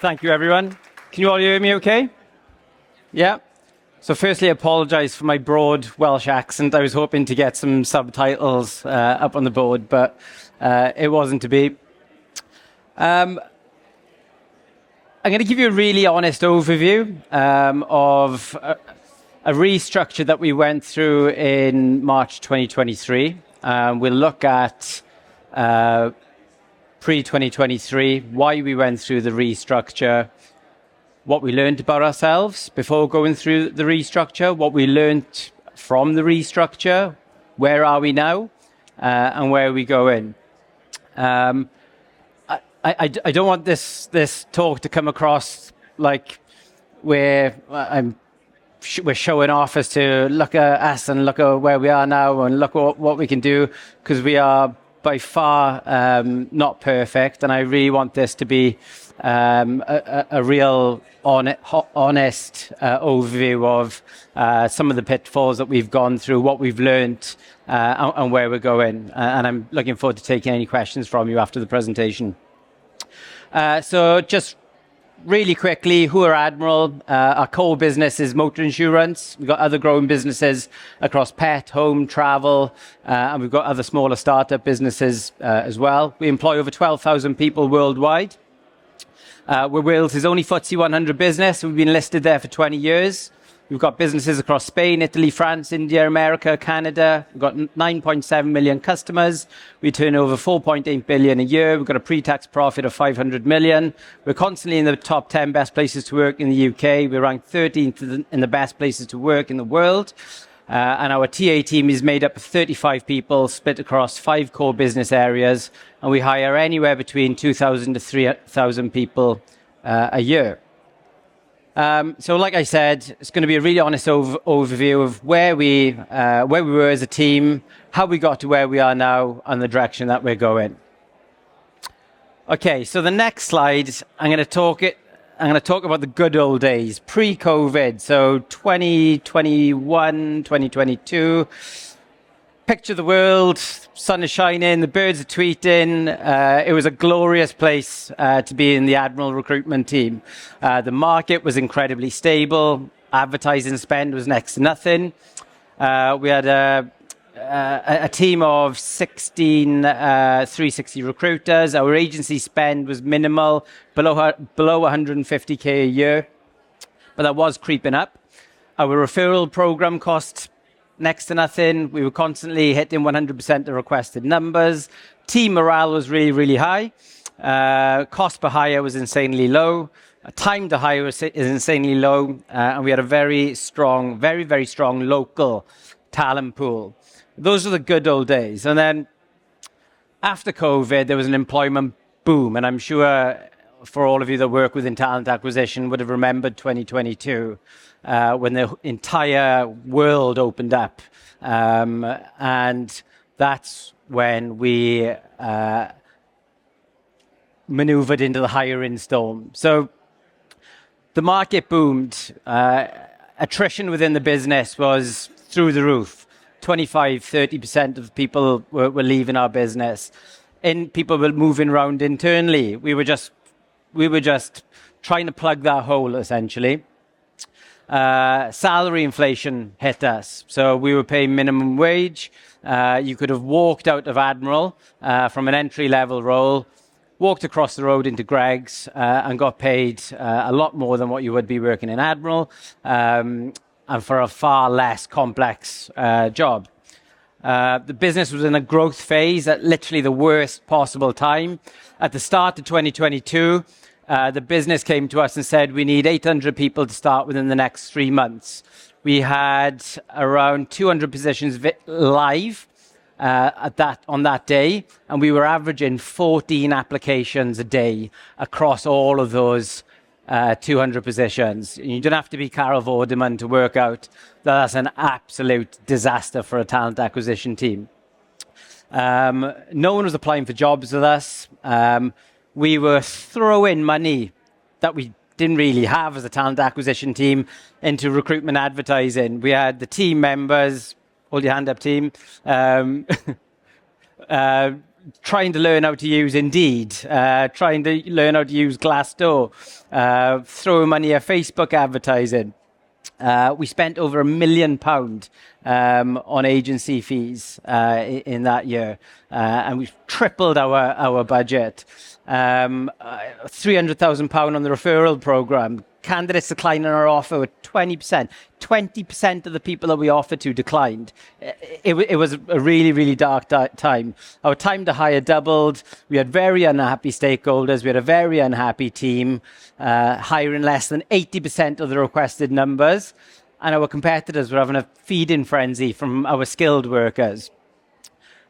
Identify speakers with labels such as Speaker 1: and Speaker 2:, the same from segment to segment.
Speaker 1: Thank you, everyone. Can you all hear me okay? Yeah? So firstly, I apologise for my broad Welsh accent. I was hoping to get some subtitles up on the board, but it wasn't to be. I'm going to give you a really honest overview of a restructure that we went through in March 2023. We'll look at pre-2023, why we went through the restructure, what we learned about ourselves before going through the restructure, what we learned from the restructure, where are we now, and where are we going. I don't want this talk to come across like we're showing off as to look at us and look at where we are now and look at what we can do, because we are by far not perfect, and I really want this to be a real honest overview of some of the pitfalls that we've gone through, what we've learned, and where we're going. And I'm looking forward to taking any questions from you after the presentation. So just really quickly, who are Admiral? Our core business is motor insurance. We've got other growing businesses across pet, home, travel, and we've got other smaller startup businesses as well. We employ over 12,000 people worldwide. We're Wales' only FTSE 100 business. We've been listed there for 20 years. We've got businesses across Spain, Italy, France, India, America, Canada. We've got 9.7 million customers. We turn over 4.8 billion a year. We've got a pre-tax profit of 500 million. We're constantly in the top 10 best places to work in the UK. We're ranked 13th in the best places to work in the world. And our TA team is made up of 35 people split across 5 core business areas. And we hire anywhere between 2,000 to 3,000 people a year. So like I said, it's going to be a really honest overview of where we were as a team, how we got to where we are now, and the direction that we're going. Okay, so the next slide, I'm going to talk about the good old days, pre-COVID, so 2021, 2022. Picture the world, sun is shining, the birds are tweeting. It was a glorious place to be in the Admiral recruitment team. The market was incredibly stable. Advertising spend was next to nothing. We had a team of 16 360 recruiters. Our agency spend was minimal, below 150k a year, but that was creeping up. Our referral program cost next to nothing. We were constantly hitting 100% of requested numbers. Team morale was really, really high. Cost per hire was insanely low. Time to hire is insanely low. And we had a very strong, very, very strong local talent pool. Those were the good old days. And then after COVID, there was an employment boom. And I'm sure for all of you that work within talent acquisition would have remembered 2022. When the entire world opened up. And that's when we maneuvered into the hiring storm. So the market boomed. Attrition within the business was through the roof. 25-30% of people were leaving our business. And people were moving around internally. We were just trying to plug that hole, essentially. Salary inflation hit us. So we were paying minimum wage. You could have walked out of Admiral from an entry-level role, walked across the road into Greg's and got paid a lot more than what you would be working in Admiral, and for a far less complex job. The business was in a growth phase at literally the worst possible time. At the start of 2022, the business came to us and said, we need 800 people to start within the next 3 months. We had around 200 positions live on that day, and we were averaging 14 applications a day across all of those 200 positions. You don't have to be Carol Vorderman to work out that that's an absolute disaster for a talent acquisition team. No one was applying for jobs with us. We were throwing money that we didn't really have as a talent acquisition team into recruitment advertising. We had the team members, hold your hand up team, trying to learn how to use Indeed, trying to learn how to use Glassdoor, throwing money at Facebook advertising. We spent over £1 million on agency fees in that year, and we've tripled our budget. £300,000 on the referral program. Candidates declining our offer with 20%. 20% of the people that we offered to declined. It was a really, really dark time. Our time to hire doubled. We had very unhappy stakeholders. We had a very unhappy team, hiring less than 80% of the requested numbers. And our competitors were having a feeding frenzy from our skilled workers.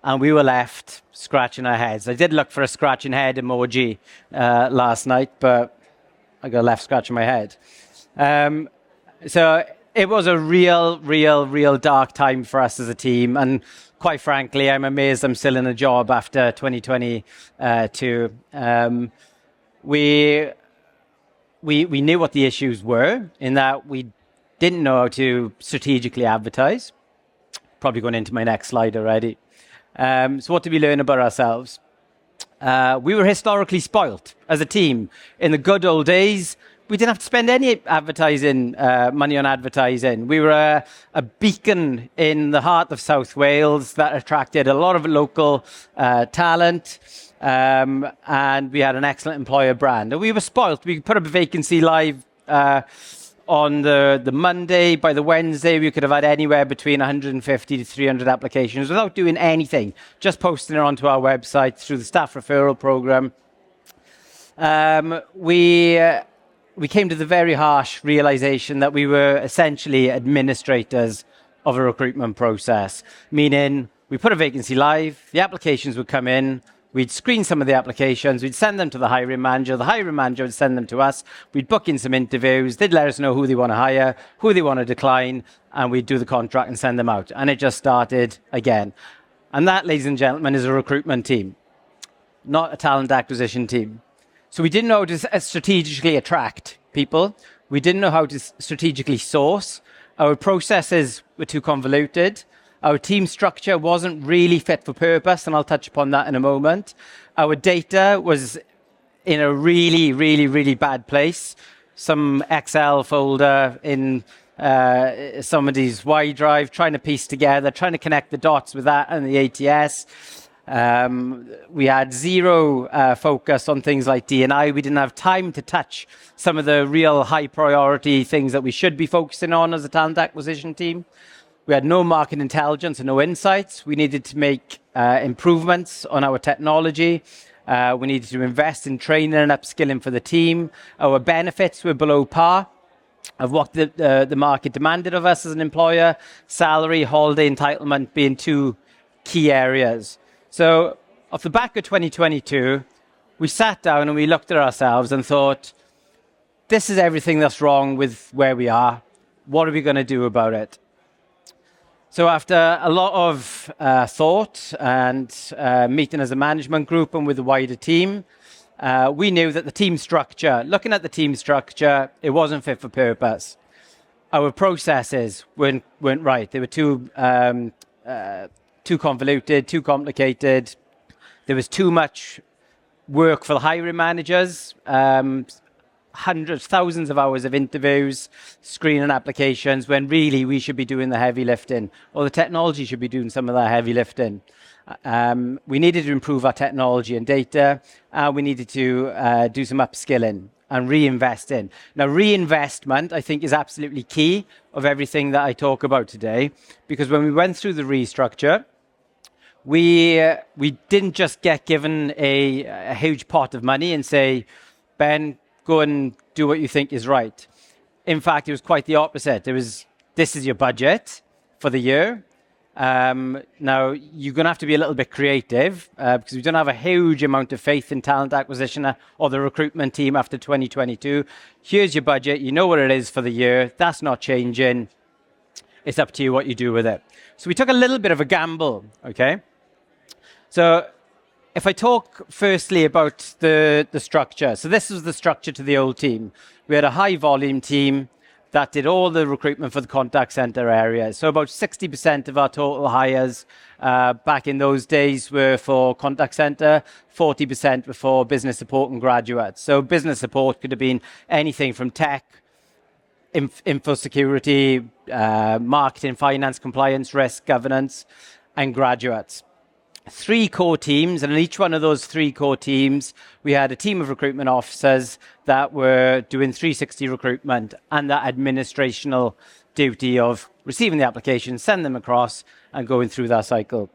Speaker 1: And we were left scratching our heads. I did look for a scratching head emoji last night, but I got left scratching my head. So it was a real dark time for us as a team. And quite frankly, I'm amazed I'm still in a job after 2022. We knew what the issues were, in that we didn't know how to strategically advertise. Probably going into my next slide already. So what did we learn about ourselves? We were historically spoilt as a team. In the good old days, we didn't have to spend any money on advertising. We were a beacon in the heart of South Wales that attracted a lot of local talent, and we had an excellent employer brand. And we were spoilt. We put up a vacancy live on the Monday. By the Wednesday, we could have had anywhere between 150 to 300 applications without doing anything, just posting it onto our website through the staff referral program. We came to the very harsh realization that we were essentially administrators of a recruitment process, meaning we put a vacancy live, the applications would come in, we'd screen some of the applications, we'd send them to the hiring manager would send them to us, we'd book in some interviews, they'd let us know who they want to hire, who they want to decline, and we'd do the contract and send them out. And it just started again. And that, ladies and gentlemen, is a recruitment team, not a talent acquisition team. So we didn't know how to strategically attract people. We didn't know how to strategically source. Our processes were too convoluted. Our team structure wasn't really fit for purpose, and I'll touch upon that in a moment. Our data was in a really bad place. Some Excel folder in somebody's Y drive, trying to piece together, trying to connect the dots with that and the ATS. We had zero focus on things like D&I. We didn't have time to touch some of the real high priority things that we should be focusing on as a talent acquisition team. We had no market intelligence and no insights. We needed to make improvements on our technology. We needed to invest in training and upskilling for the team. Our benefits were below par of what the market demanded of us as an employer. Salary, holiday entitlement being two key areas. So off the back of 2022, we sat down and we looked at ourselves and thought, this is everything that's wrong with where we are. What are we going to do about it? So after a lot of thought and meeting as a management group and with the wider team, we knew that the team structure, looking at the team structure, it wasn't fit for purpose. Our processes weren't right. They were too convoluted, too complicated. There was too much work for the hiring managers, hundreds, thousands of hours of interviews, screening applications, when really we should be doing the heavy lifting, or the technology should be doing some of that heavy lifting. We needed to improve our technology and data. We needed to do some upskilling and reinvest in. Now, reinvestment, I think, is absolutely key of everything that I talk about today, because when we went through the restructure, we didn't just get given a huge pot of money and say, Ben, go and do what you think is right. In fact, it was quite the opposite. This is your budget for the year. Now, you're going to have to be a little bit creative because we don't have a huge amount of faith in talent acquisition or the recruitment team after 2022. Here's your budget. You know what it is for the year. That's not changing. It's up to you what you do with it. So we took a little bit of a gamble, okay? So if I talk firstly about the structure. So this was the structure to the old team. We had a high volume team, that did all the recruitment for the contact center area. So about 60% of our total hires back in those days were for contact center, 40% were for business support and graduates. So business support could have been anything from tech, info security, marketing, finance, compliance, risk, governance, and graduates. 3 core teams, and in each one of those 3 core teams, we had a team of recruitment officers that were doing 360 recruitment and that administrational duty of receiving the applications, send them across, and going through that cycle.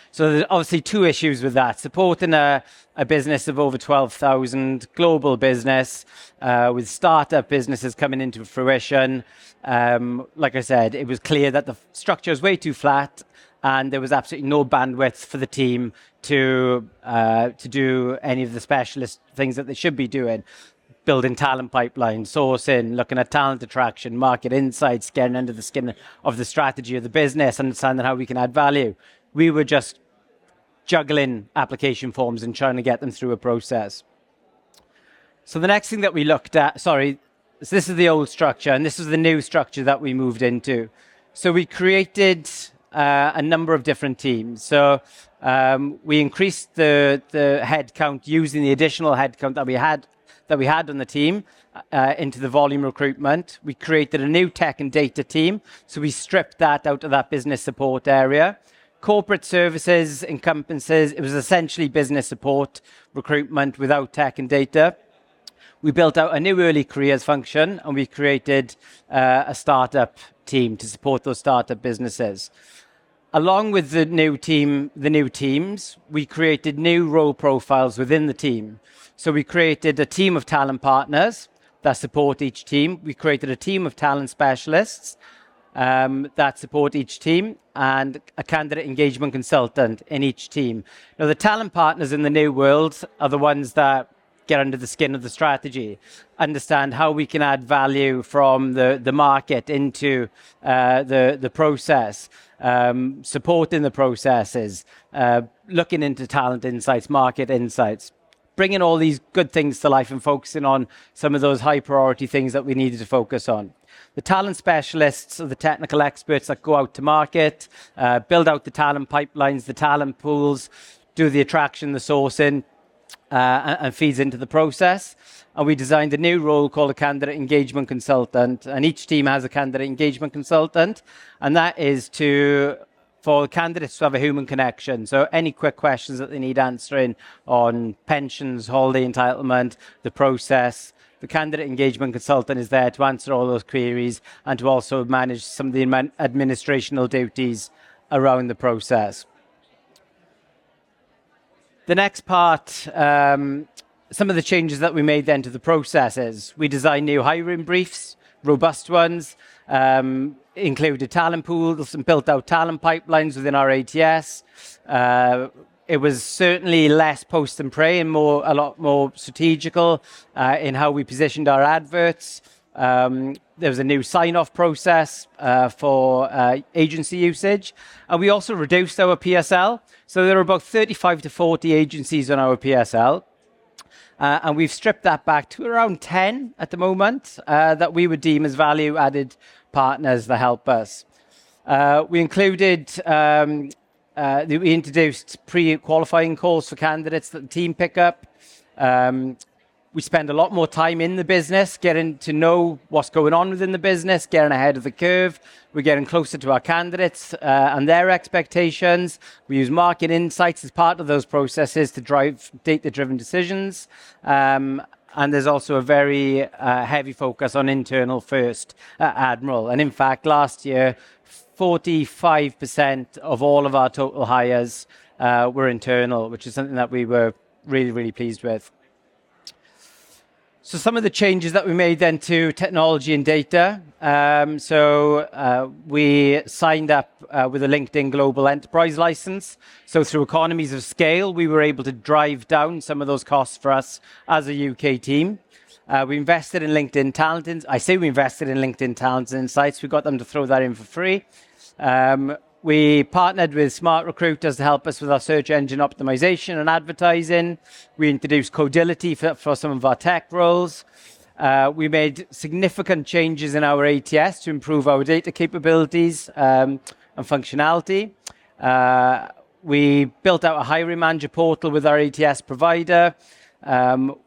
Speaker 1: So there's obviously 2 issues with that. Supporting a business of over 12,000, global business, with startup businesses coming into fruition. Like I said, it was clear that the structure was way too flat, and there was absolutely no bandwidth for the team to do any of the specialist things that they should be doing. Building talent pipeline, sourcing, looking at talent attraction, market insights, getting under the skin of the strategy of the business, understanding how we can add value. We were just juggling application forms and trying to get them through a process. So the next thing that we looked at, so this is the old structure, and this is the new structure that we moved into. So we created a number of different teams. So we increased the headcount using the additional headcount that we had on the team into the volume recruitment. We created a new tech and data team. So we stripped that out of that business support area. Corporate services encompasses, it was essentially business support recruitment without tech and data. We built out a new early careers function, and we created a startup team to support those startup businesses. Along with the new teams, we created new role profiles within the team. So we created a team of talent partners that support each team. We created a team of talent specialists that support each team, and a candidate engagement consultant in each team. Now, the talent partners in the new world are the ones that get under the skin of the strategy, understand how we can add value from the market into the process, supporting the processes, looking into talent insights, market insights, bringing all these good things to life and focusing on some of those high priority things that we needed to focus on. The talent specialists are the technical experts that go out to market, build out the talent pipelines, the talent pools, do the attraction, the sourcing, and feeds into the process. And we designed a new role called a candidate engagement consultant. And each team has a candidate engagement consultant. And that is for candidates to have a human connection. So any quick questions that they need answering on pensions, holiday entitlement, the process, the candidate engagement consultant is there to answer all those queries and to also manage some of the administrational duties around the process. The next part, some of the changes that we made then to the processes. We designed new hiring briefs, robust ones, included talent pools and built out talent pipelines within our ATS. It was certainly less post and pray and a lot more strategical in how we positioned our adverts. There was a new sign-off process for agency usage. And we also reduced our PSL. So there are about 35 to 40 agencies on our PSL. And we've stripped that back to around 10 at the moment that we would deem as value-added partners that help us. We introduced pre-qualifying calls for candidates that the team pick up. We spend a lot more time in the business, getting to know what's going on within the business, getting ahead of the curve. We're getting closer to our candidates and their expectations. We use market insights as part of those processes to drive data-driven decisions. And there's also a very heavy focus on internal first at Admiral. And in fact, last year, 45% of all of our total hires were internal, which is something that we were really, really pleased with. So some of the changes that we made then to technology and data. We signed up with a LinkedIn Global Enterprise license. So through economies of scale, we were able to drive down some of those costs for us as a UK team. We invested in LinkedIn Talent. I say we invested in LinkedIn Talent Insights. We got them to throw that in for free. We partnered with smart recruiters to help us with our search engine optimization and advertising. We introduced Codility for some of our tech roles. We made significant changes in our ATS to improve our data capabilities and functionality. We built out a hiring manager portal with our ATS provider.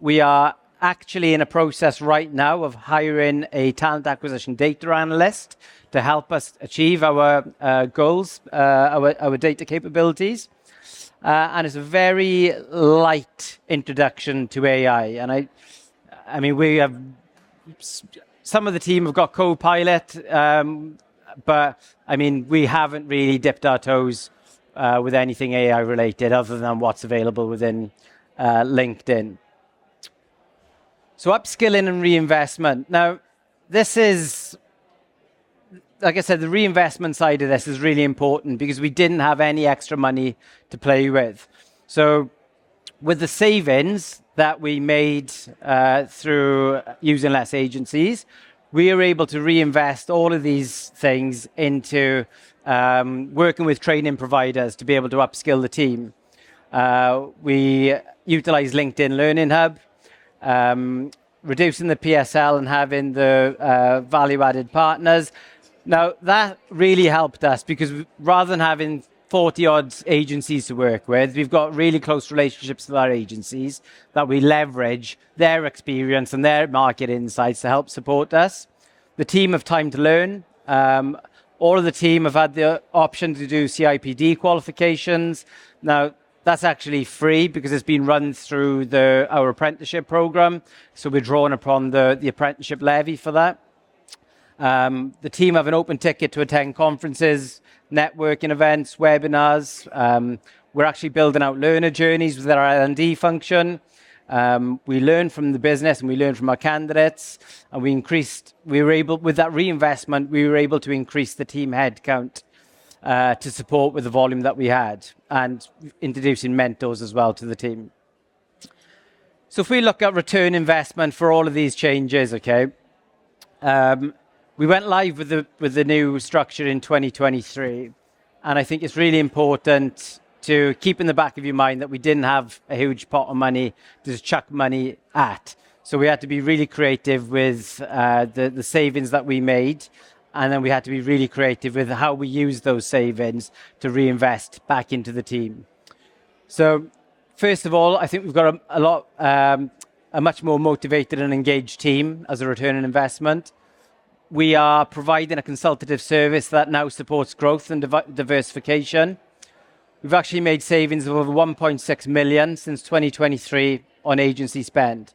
Speaker 1: We are actually in a process right now of hiring a talent acquisition data analyst to help us achieve our goals, our data capabilities. And it's a very light introduction to AI. And I mean, we have some of the team have got Copilot, but I mean, we haven't really dipped our toes with anything AI related other than what's available within LinkedIn. So upskilling and reinvestment. Now, this is, like I said, the reinvestment side of this is really important because we didn't have any extra money to play with. So with the savings that we made through using less agencies, we were able to reinvest all of these things into working with training providers to be able to upskill the team. We utilized LinkedIn Learning Hub, reducing the PSL and having the value-added partners. Now, that really helped us because rather than having 40-odd agencies to work with, we've got really close relationships with our agencies that we leverage their experience and their market insights to help support us. The team have time to learn. All of the team have had the option to do CIPD qualifications. Now, that's actually free because it's been run through our apprenticeship program. So we're drawing upon the apprenticeship levy for that. The team have an open ticket to attend conferences, networking events, webinars. We're actually building out learner journeys with our L&D function. We learn from the business and we learn from our candidates. And with that reinvestment, we were able to increase the team headcount to support with the volume that we had and introducing mentors as well to the team. So if we look at return investment for all of these changes, okay, we went live with the new structure in 2023. And I think it's really important to keep in the back of your mind that we didn't have a huge pot of money to just chuck money at. So we had to be really creative with the savings that we made. And then we had to be really creative with how we use those savings to reinvest back into the team. So first of all, I think we've got a much more motivated and engaged team as a return on investment. We are providing a consultative service that now supports growth and diversification. We've actually made savings of over 1.6 million since 2023 on agency spend.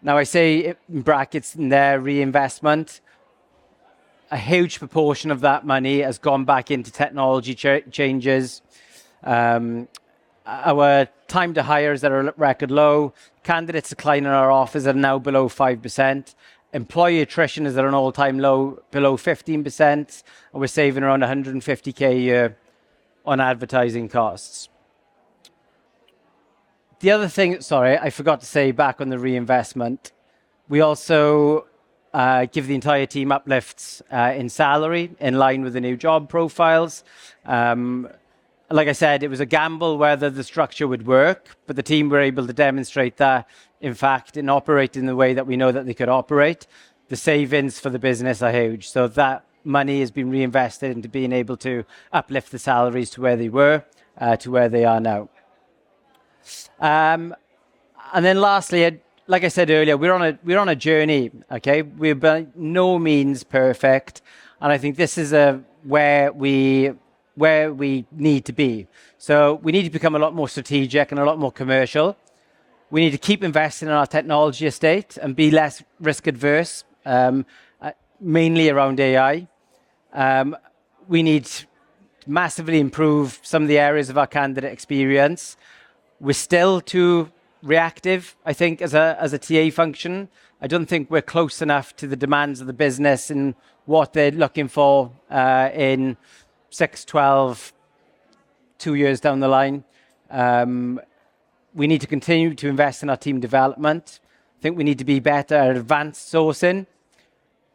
Speaker 1: Now I say in brackets in there, reinvestment. A huge proportion of that money has gone back into technology changes. Our time to hire is at a record low. Candidates decline in our offers are now below 5%. Employee attrition is at an all-time low, below 15%. And we're saving around 150k a year on advertising costs. The other thing, sorry, I forgot to say back on the reinvestment, we also give the entire team uplifts in salary in line with the new job profiles. Like I said, it was a gamble whether the structure would work, but the team were able to demonstrate that, in fact, in operating the way that we know that they could operate, the savings for the business are huge. So that money has been reinvested into being able to uplift the salaries to where they were, to where they are now. And then lastly, like I said earlier, we're on a journey. Okay, we're by no means perfect, and I think this is where we need to be. So we need to become a lot more strategic and a lot more commercial. We need to keep investing in our technology estate and be less risk adverse, mainly around AI. We need to massively improve some of the areas of our candidate experience. We're still too reactive, I think, as a TA function. I don't think we're close enough to the demands of the business and what they're looking for in 6, 12, 2 years down the line. We need to continue to invest in our team development. I think we need to be better at advanced sourcing.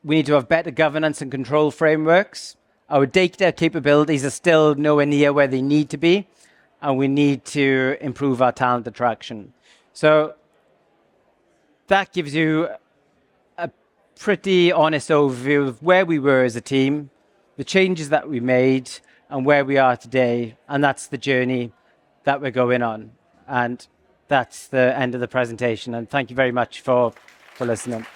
Speaker 1: We need to have better governance and control frameworks. Our data capabilities are still nowhere near where they need to be, and we need to improve our talent attraction. So that gives you a pretty honest overview of where we were as a team, the changes that we made, and where we are today. And that's the journey that we're going on. And that's the end of the presentation. And thank you very much for listening.